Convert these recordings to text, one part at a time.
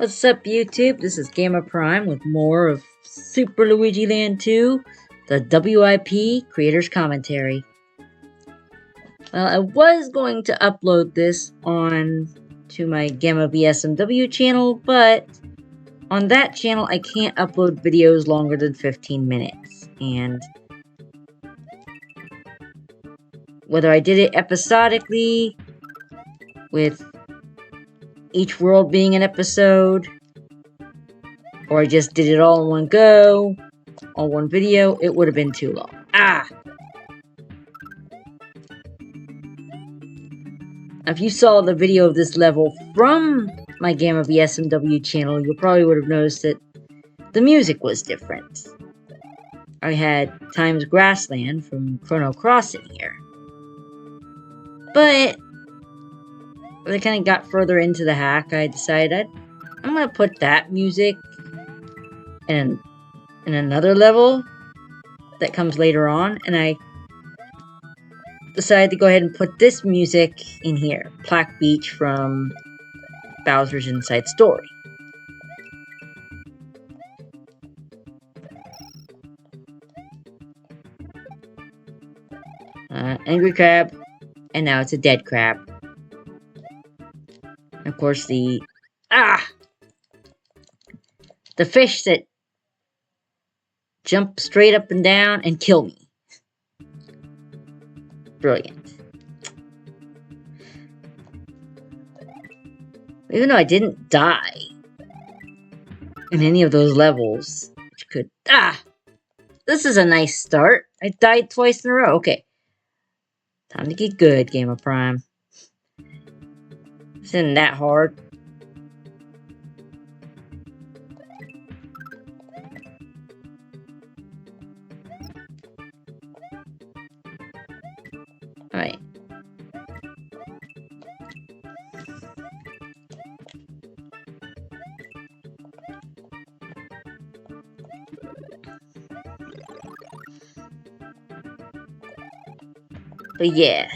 What's up, YouTube? This is Gamer Prime with more of Super Luigi Land 2, the WIP Creator's Commentary. Well, I was going to upload this on to my Gamma BSMW channel, but on that channel I can't upload videos longer than 15 minutes. And whether I did it episodically, with each world being an episode, or I just did it all in one go, on one video, it would have been too long. If you saw the video of this level from my Gamma BSMW channel, you probably would have noticed that the music was different. I had Times Grassland from Chrono Cross in here. But when I kind of got further into the hack, I decided I'm going to put that music in another level that comes later on, and I decided to go ahead and put this music in here, Plaque Beach from Bowser's Inside Story. Angry crab, and now it's a dead crab. And of course the fish that jump straight up and down and kill me. Brilliant. Even though I didn't die in any of those levels, which could... This is a nice start. I died twice in a row. Okay. Time to get good, Gamer Prime. This isn't that hard. Alright. But yeah.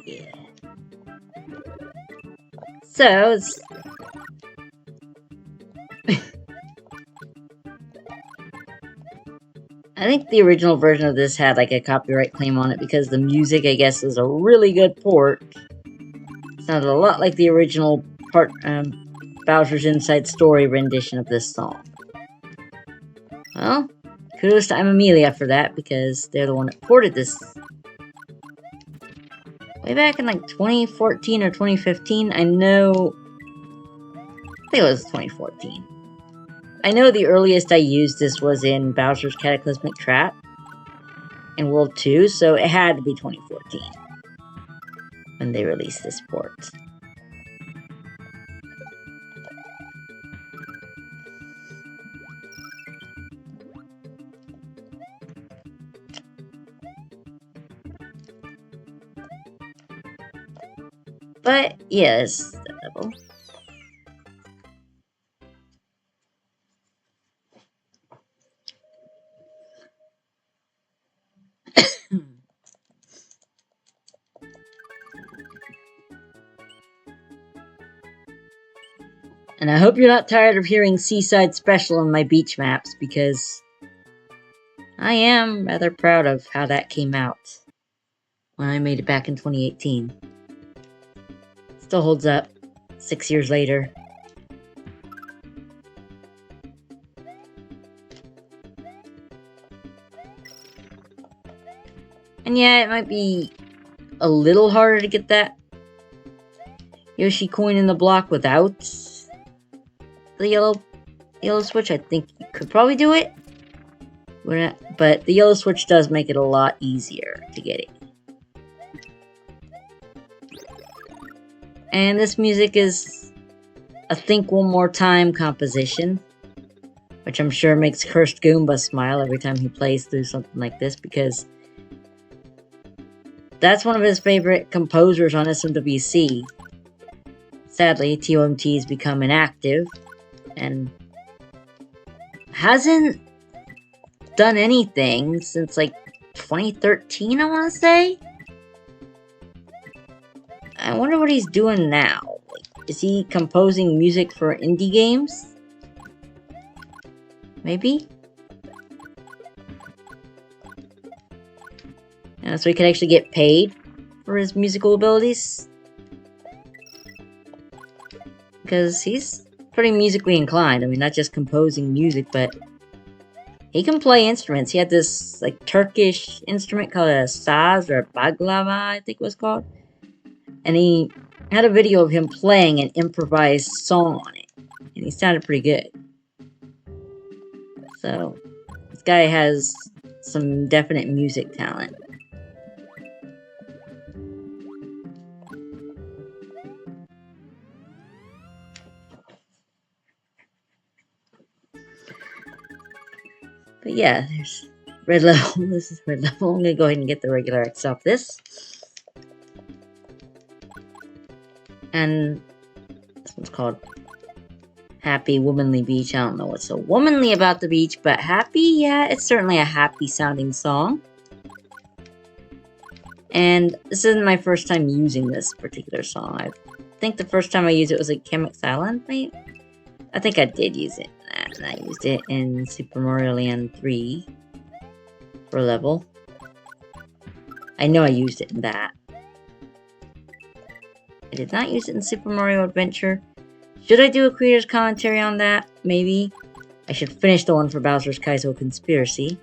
Yeah. So, I think the original version of this had like a copyright claim on it because the music, I guess, is a really good port. It sounded a lot like the original Bowser's Inside Story rendition of this song. Well, kudos to I'm Amelia for that, because they're the one that ported this way back in like 2014 or 2015. I think it was 2014. I know the earliest I used this was in Bowser's Cataclysmic Trap in World 2, so it had to be 2014 when they released this port. But, yes, that level. And I hope you're not tired of hearing Seaside Special on my beach maps, because I am rather proud of how that came out when I made it back in 2018. Still holds up 6 years later. And yeah, it might be a little harder to get that Yoshi coin in the block without the yellow switch, I think you could probably do it. But the yellow switch does make it a lot easier to get it. And this music is a Think One More Time composition, which I'm sure makes Cursed Goomba smile every time he plays through something like this, because that's one of his favorite composers on SMWC. Sadly, TOMT's become inactive and hasn't done anything since like 2013, I want to say. I wonder what he's doing now. Like, is he composing music for indie games? Maybe? So he could actually get paid for his musical abilities. Because he's pretty musically inclined. I mean, not just composing music, but he can play instruments. He had this, like, Turkish instrument called a saz or baglava, I think it was called. And he had a video of him playing an improvised song on it. And he sounded pretty good. So, this guy has some definite music talent. But yeah, there's red level. This is red level. I'm gonna go ahead and get the regular X off this. And this one's called Happy Womanly Beach. I don't know what's so womanly about the beach, but happy, yeah, it's certainly a happy sounding song. And this isn't my first time using this particular song. I think the first time I used it was like Chemix Island, maybe? I think I did use it. And I used it in Super Mario Land 3 for a level. I know I used it in that. I did not use it in Super Mario Adventure. Should I do a creator's commentary on that? Maybe. I should finish the one for Bowser's Kaizo Conspiracy.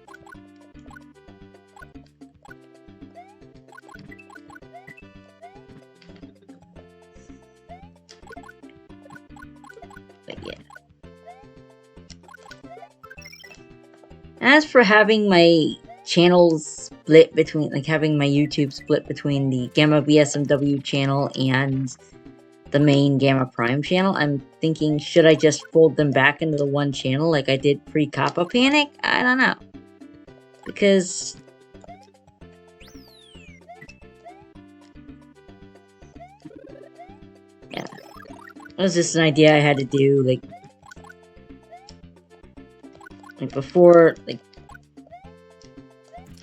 But yeah. As for having my channels split between, like having my YouTube split between the Gamma BSMW channel and the main Gamma Prime channel, I'm thinking, should I just fold them back into the one channel like I did pre-Kappa Panic? I don't know. Because yeah. It was just an idea I had to do, like before, like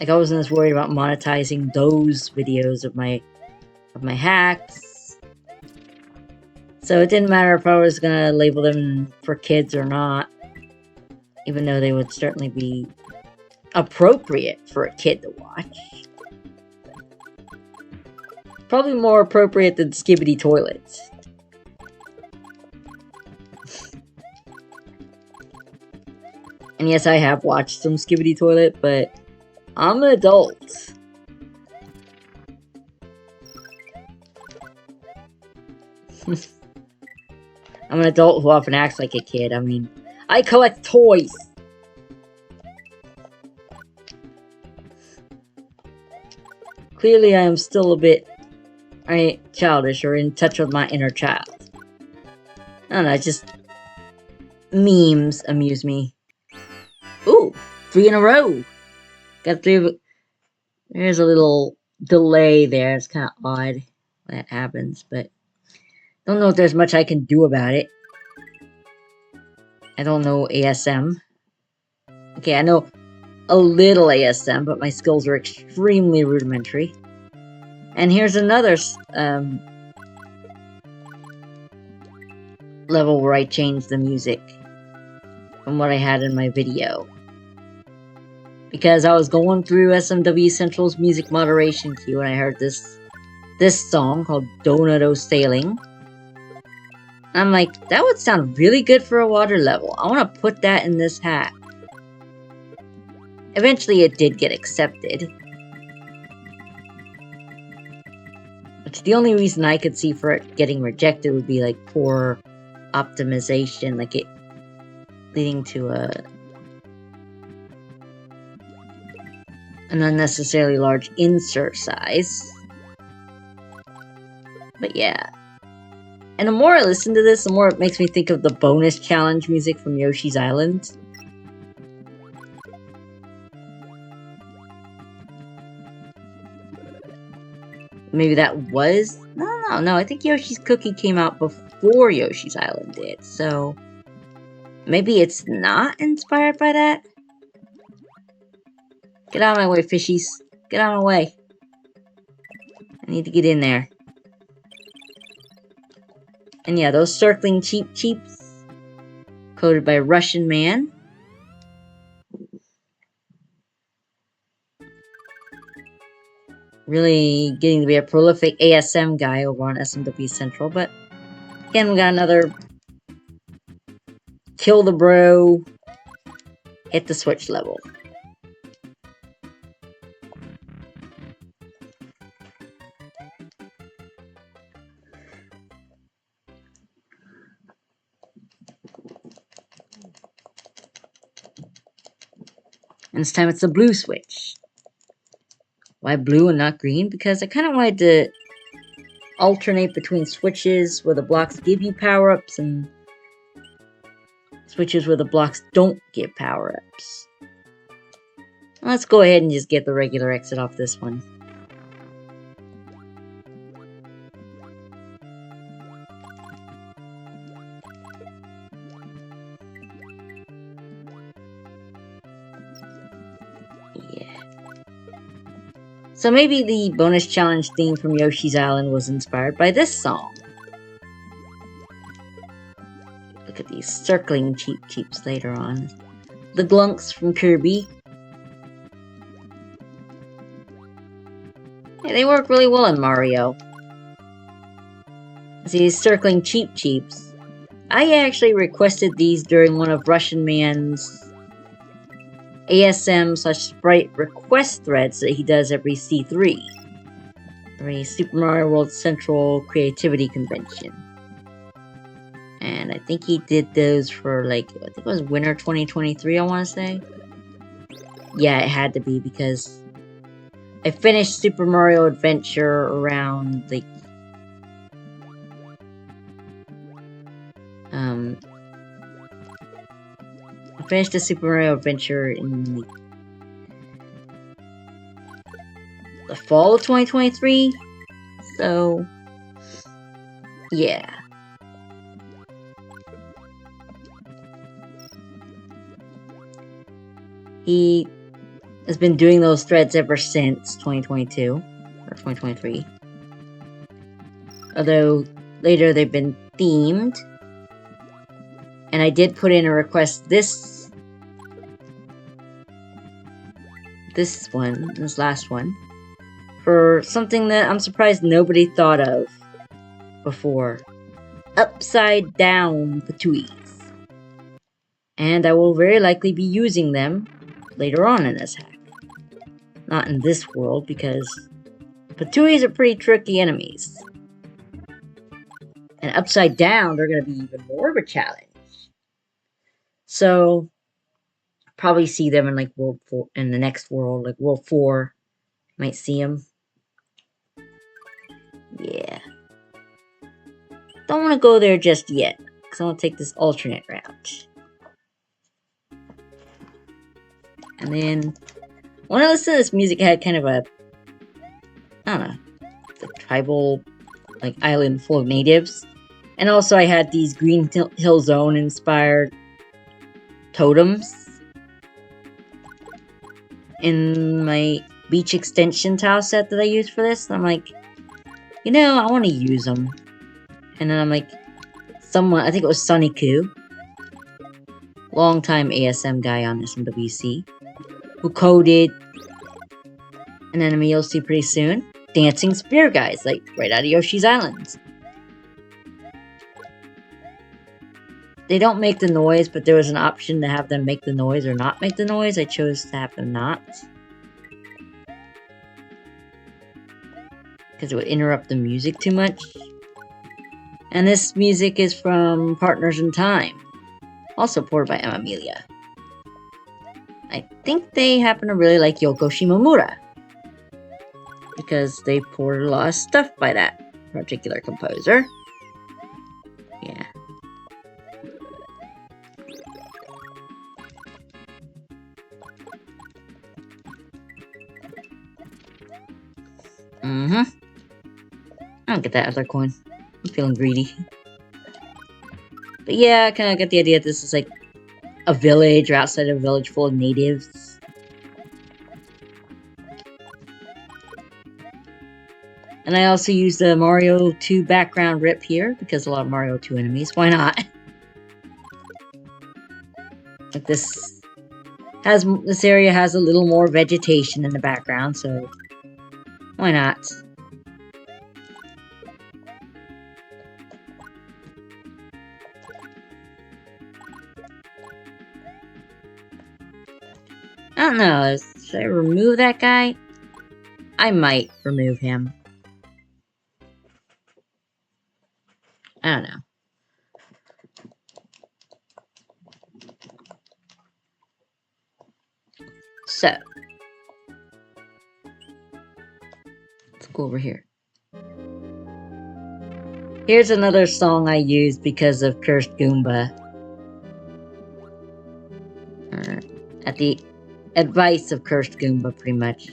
I wasn't as worried about monetizing those videos of my hacks. So it didn't matter if I was gonna label them for kids or not, even though they would certainly be appropriate for a kid to watch. Probably more appropriate than Skibidi Toilets. And yes, I have watched some Skibidi Toilet, but I'm an adult. I'm an adult who often acts like a kid. I mean, I collect toys. Clearly, I am still a bit childish or in touch with my inner child. I don't know, just memes amuse me. Ooh, 3 in a row. Got 3 of it. There's a little delay there. It's kind of odd when that happens, but don't know if there's much I can do about it. I don't know ASM. Okay, I know a little ASM, but my skills are extremely rudimentary. And here's another level where I changed the music from what I had in my video. Because I was going through SMW Central's music moderation queue and I heard this song called Donut Sailing. I'm like, that would sound really good for a water level. I want to put that in this hack. Eventually it did get accepted. Which the only reason I could see for it getting rejected would be like poor optimization. Like leading to an unnecessarily large insert size. But yeah. And the more I listen to this, the more it makes me think of the bonus challenge music from Yoshi's Island. Maybe that was... No, I think Yoshi's Cookie came out before Yoshi's Island did, so... Maybe it's not inspired by that? Get out of my way, fishies. Get out of my way. I need to get in there. And yeah, those circling cheeps. Coded by Russian Man. Really getting to be a prolific ASM guy over on SMW Central, but again, we got another kill the bro, hit the switch level. And this time it's the blue switch. Why blue and not green? Because I kind of wanted to alternate between switches where the blocks give you power-ups and switches where the blocks don't give power-ups. Let's go ahead and just get the regular exit off this one. So maybe the bonus challenge theme from Yoshi's Island was inspired by this song. Look at these circling cheeps later on. The glunks from Kirby. Yeah, they work really well in Mario. See, these circling cheeps. I actually requested these during one of Russian Man's ASM/Sprite request threads that he does every C3. Every Super Mario World Central Creativity Convention. And I think he did those for like, I think it was winter 2023, I want to say. Yeah, it had to be because I finished Super Mario Adventure around like I finished the Super Mario Adventure in the fall of 2023, so yeah. He has been doing those threads ever since 2022, or 2023. Although, later they've been themed. And I did put in a request this last one, for something that I'm surprised nobody thought of before. Upside down patuis. And I will very likely be using them later on in this hack. Not in this world, because patuis are pretty tricky enemies. And upside down, they're going to be even more of a challenge. So, probably see them in like World 4, in the next world, like World 4. Might see them. Yeah. Don't want to go there just yet, because I want to take this alternate route. And then, when I listened to this music, it had kind of a, I don't know, the tribal, like, island full of natives. And also I had these Green Hill Zone inspired totems in my beach extension tile set that I used for this. And I'm like, you know, I want to use them. And then I'm like, someone, I think it was Soniku, longtime ASM guy on SMWC, who coded an enemy you'll see pretty soon, dancing spear guys, like right out of Yoshi's Island. They don't make the noise, but there was an option to have them make the noise or not make the noise. I chose to have them not, because it would interrupt the music too much. And this music is from Partners in Time. Also ported by Emma Amelia. I think they happen to really like Yoko Shimomura, because they ported a lot of stuff by that particular composer. Yeah. I don't get that other coin. I'm feeling greedy. But yeah, I kind of get the idea that this is like a village or outside a village full of natives. And I also use the Mario 2 background rip here because a lot of Mario 2 enemies. Why not? Like this area has a little more vegetation in the background, so why not? I don't know. Should I remove that guy? I might remove him. I don't know. So, let's go over here. Here's another song I used because of Cursed Goomba. At the advice of Cursed Goomba, pretty much.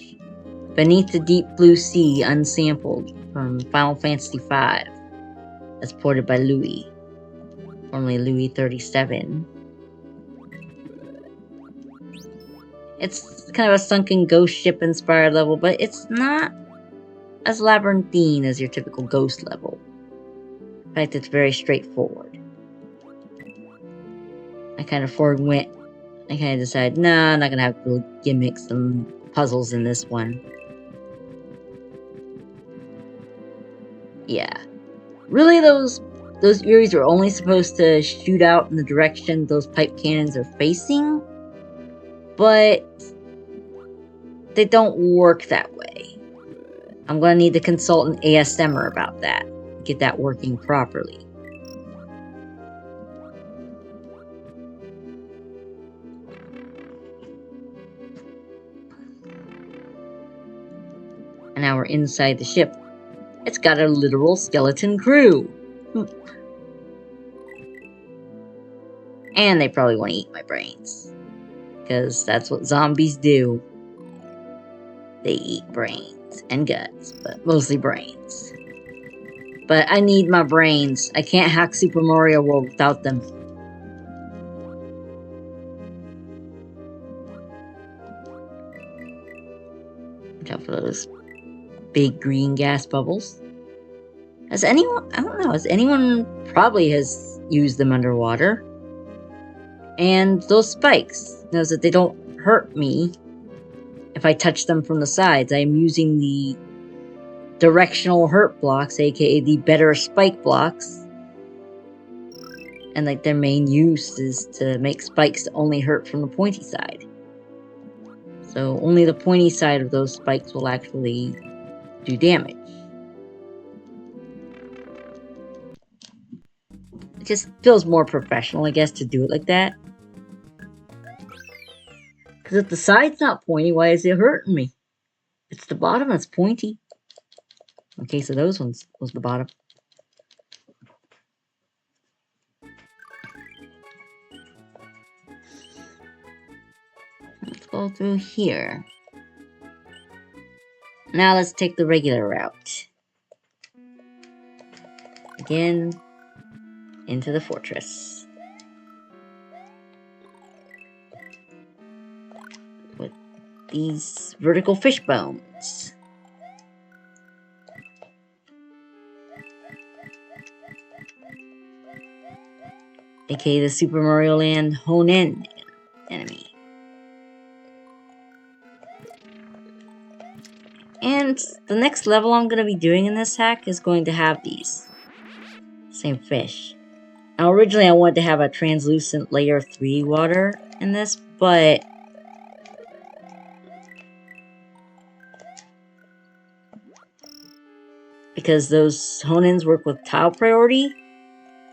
Beneath the Deep Blue Sea, unsampled, from Final Fantasy V. That's ported by Louis. Formerly Louis 37. It's kind of a sunken ghost ship inspired level, but it's not as labyrinthine as your typical ghost level. In fact, it's very straightforward. I kind of decided, nah, I'm not gonna have little gimmicks and puzzles in this one. Yeah. Really, those Uris are only supposed to shoot out in the direction those pipe cannons are facing, but they don't work that way. I'm gonna need to consult an ASMR about that, get that working properly. And now we're inside the ship. It's got a literal skeleton crew. And they probably want to eat my brains, because that's what zombies do. They eat brains and guts, but mostly brains. But I need my brains. I can't hack Super Mario World without them. Watch out for those big green gas bubbles. Has anyone, I don't know, probably has used them underwater. And those spikes knows that they don't hurt me if I touch them from the sides. I am using the directional hurt blocks, aka the better spike blocks. And like their main use is to make spikes only hurt from the pointy side. So only the pointy side of those spikes will actually do damage. It just feels more professional, I guess, to do it like that. Because if the side's not pointy, why is it hurting me? It's the bottom that's pointy. In case of those ones, was the bottom. Let's go through here. Now let's take the regular route. Again, into the fortress. With these vertical fish bones. AKA the Super Mario Land Hone-In enemy. And the next level I'm going to be doing in this hack is going to have these. Same fish. Now originally I wanted to have a translucent layer 3 water in this, but because those Honins work with tile priority,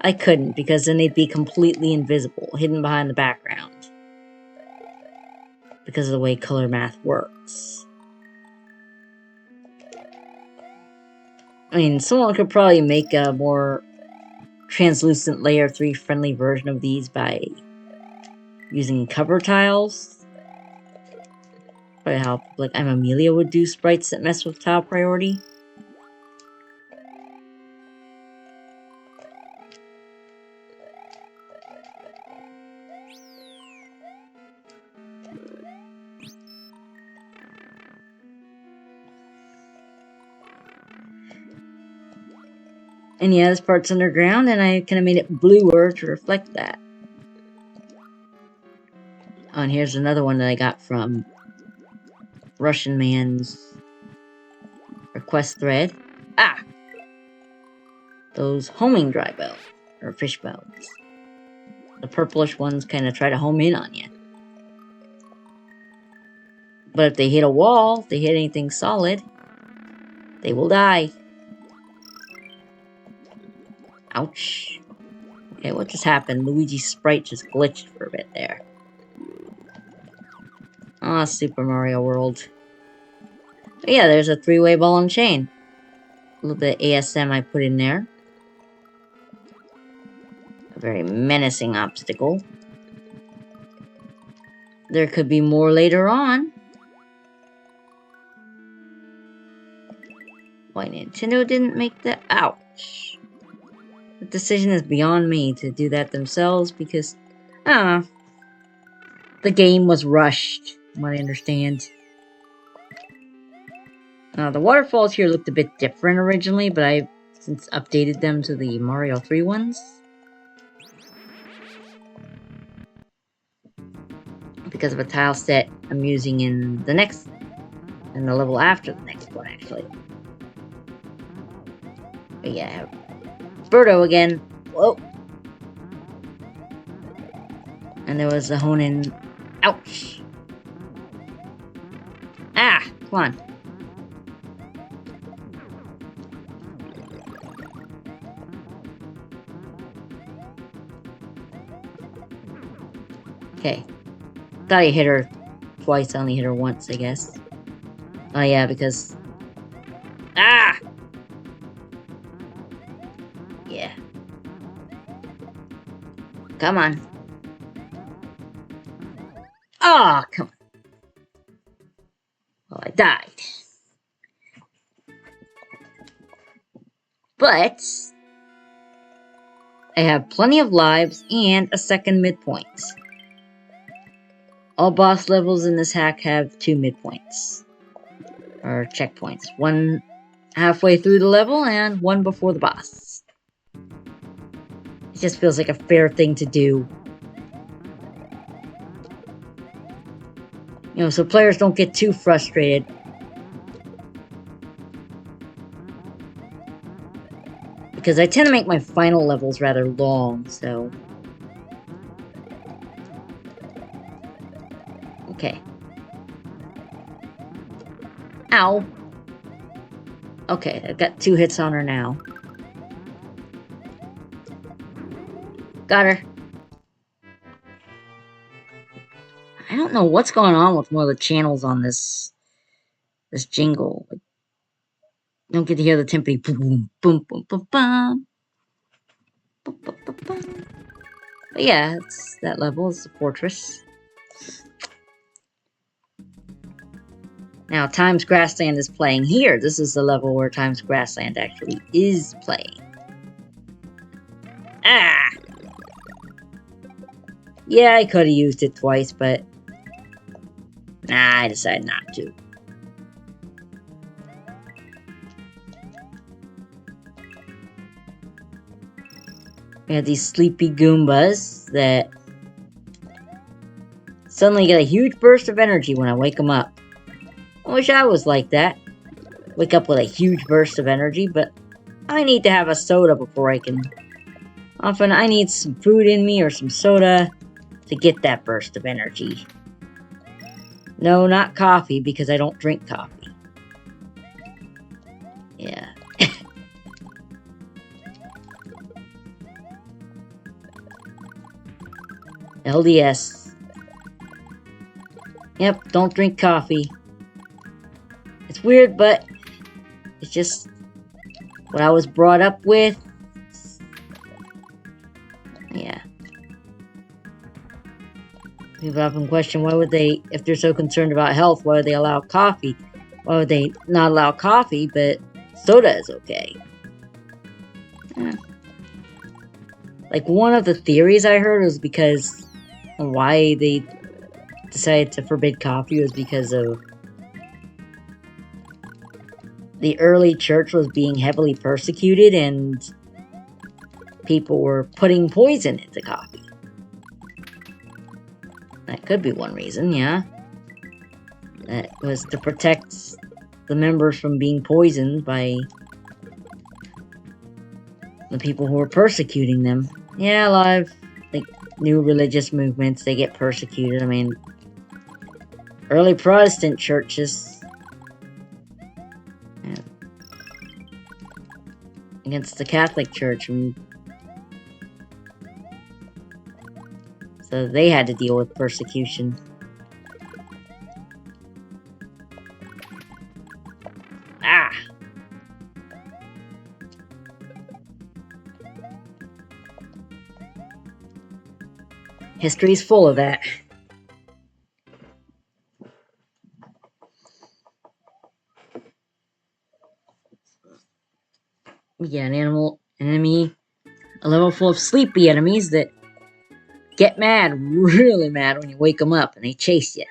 I couldn't, because then they'd be completely invisible, hidden behind the background. Because of the way color math works. I mean, someone could probably make a more translucent layer 3 friendly version of these by using cover tiles. Probably how, like, I'm Amelia would do sprites that mess with tile priority. And yeah, this part's underground, and I kind of made it bluer to reflect that. Oh, and here's another one that I got from Russian Man's request thread. Ah! Those homing dry bones, or fish bones. The purplish ones kind of try to home in on you. But if they hit a wall, if they hit anything solid, they will die. Ouch. Okay, what just happened? Luigi's sprite just glitched for a bit there. Ah, Super Mario World. But yeah, there's a 3-way ball and chain. A little bit of ASM I put in there. A very menacing obstacle. There could be more later on. Why Nintendo didn't make that? Ouch. The decision is beyond me to do that themselves because, I don't know, the game was rushed, from what I understand. The waterfalls here looked a bit different originally, but I've since updated them to the Mario 3 ones. Because of a tile set I'm using in the level after the next one, actually. But yeah, I have Birdo again. Whoa. And there was a Honin. Ouch. Ah, come on. Okay. Thought I hit her twice, I only hit her once, I guess. Oh yeah, because... Ah! Yeah. Come on. Ah, oh, come on. Well, I died. But... I have plenty of lives and a second midpoint. All boss levels in this hack have 2 midpoints. Or checkpoints. One halfway through the level and one before the boss. It just feels like a fair thing to do. You know, so players don't get too frustrated. Because I tend to make my final levels rather long, so... Okay. Ow. Okay, I've got 2 hits on her now. Got her. I don't know what's going on with one of the channels on this jingle. I don't get to hear the timpani. Boom, boom, boom, boom, boom. Boom, boom, boom, boom. But yeah, it's that level. It's the fortress. Now, Times Grassland is playing here. This is the level where Times Grassland actually is playing. Ah! Yeah, I could have used it twice, but... Nah, I decided not to. We have these sleepy Goombas that... suddenly get a huge burst of energy when I wake them up. I wish I was like that. Wake up with a huge burst of energy, but I need to have a soda before I can... Often I need some food in me or some soda to get that burst of energy. No, not coffee, because I don't drink coffee. Yeah. LDS. Yep, don't drink coffee. It's weird, but it's just what I was brought up with. Yeah. People often question why would they, if they're so concerned about health, why would they allow coffee? Why would they not allow coffee, but soda is okay? Like, one of the theories I heard was because why they decided to forbid coffee was because of the early church was being heavily persecuted and people were putting poison into coffee. That could be one reason, yeah. That was to protect the members from being poisoned by the people who were persecuting them. Yeah, a lot of, like, new religious movements, they get persecuted. I mean, early Protestant churches, yeah, against the Catholic Church. I mean, so they had to deal with persecution. Ah! History's full of that. Yeah, an enemy, a level full of sleepy enemies that get mad, really mad when you wake them up and they chase you.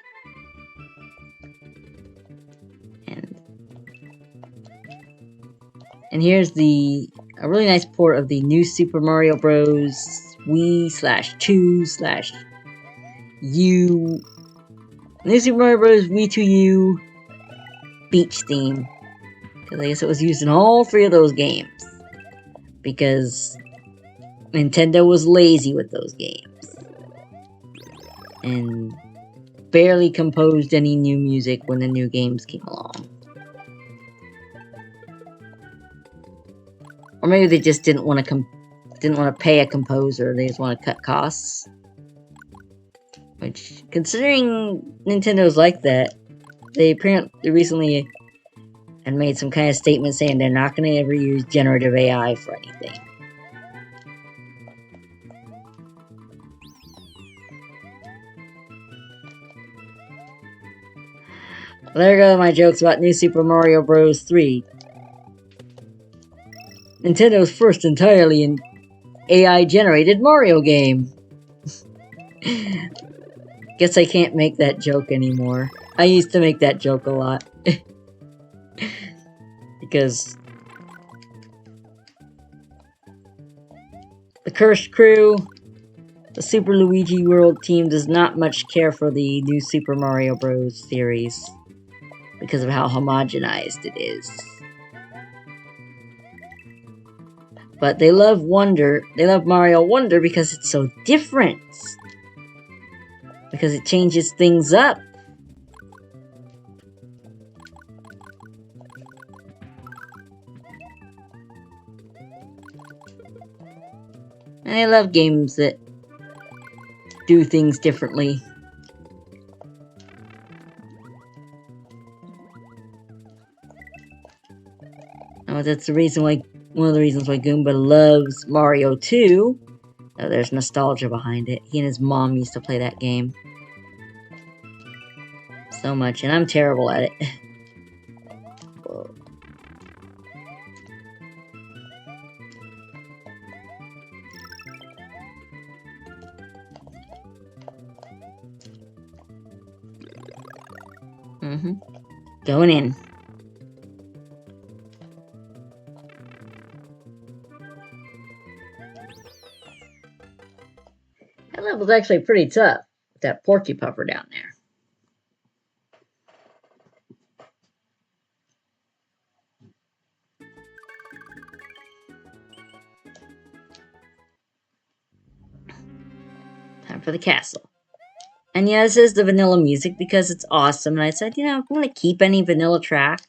And here's a really nice port of the new Super Mario Bros. Wii/2/U. New Super Mario Bros. Wii 2U beach theme. Because I guess it was used in all three of those games. Because Nintendo was lazy with those games. And barely composed any new music when the new games came along. Or maybe they just didn't want to pay a composer. They just want to cut costs. Which, considering Nintendo's like that, they apparently recently had made some kind of statement saying they're not going to ever use generative AI for anything. Well, there go my jokes about New Super Mario Bros. 3. Nintendo's first entirely AI-generated Mario game. Guess I can't make that joke anymore. I used to make that joke a lot. Because the Cursed Crew, the Super Luigi World team, does not much care for the new Super Mario Bros. Series because of how homogenized it is. But they love Mario Wonder because it's so different. Because it changes things up. And I love games that do things differently. Oh, that's the reason why, one of the reasons why Goomba loves Mario 2. Oh, there's nostalgia behind it. He and his mom used to play that game so much, and I'm terrible at it. Whoa. Going in. That level's actually pretty tough with that porky puffer down there. Time for the castle. And yeah, this is the vanilla music because it's awesome. And I said, you know, if I'm going to keep any vanilla track,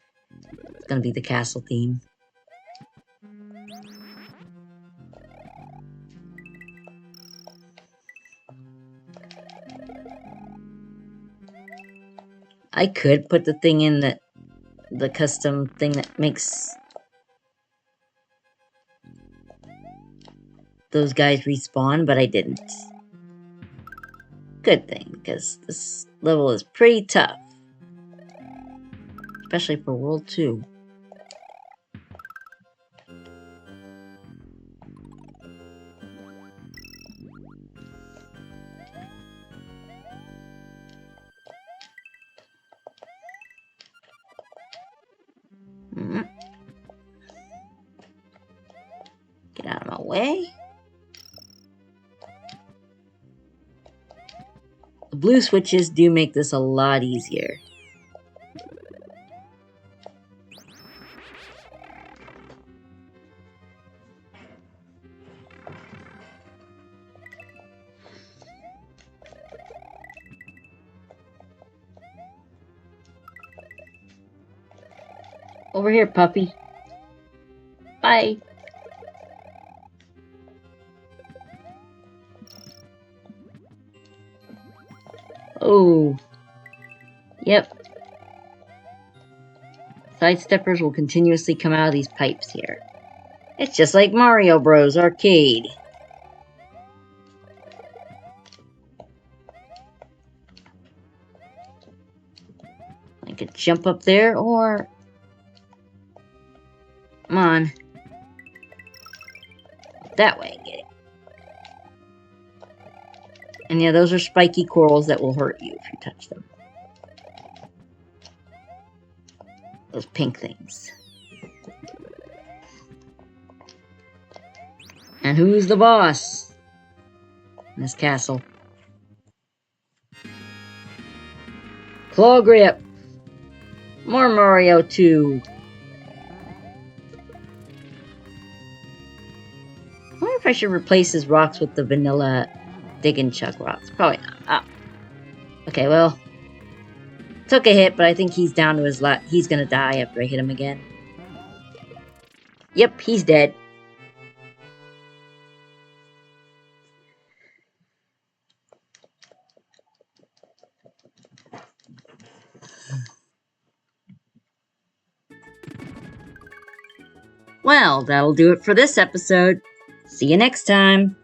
it's going to be the castle theme. I could put the thing in the custom thing that makes those guys respawn, but I didn't. Good thing, because this level is pretty tough. Especially for World 2. Get out of my way. The blue switches do make this a lot easier. Over here, puppy. Bye. Oh. Yep. Sidesteppers will continuously come out of these pipes here. It's just like Mario Bros. Arcade. I could jump up there, or... Come on. That way, get it. And yeah, those are spiky corals that will hurt you if you touch them. Those pink things. And who's the boss in this castle? Claw grip. More Mario 2. I wonder if I should replace his rocks with the vanilla Dig and Chuck rocks. Probably not. Ah. Okay, well. Took a hit, but I think he's down to his last. He's gonna die after I hit him again. Yep, he's dead. Well, that'll do it for this episode. See you next time.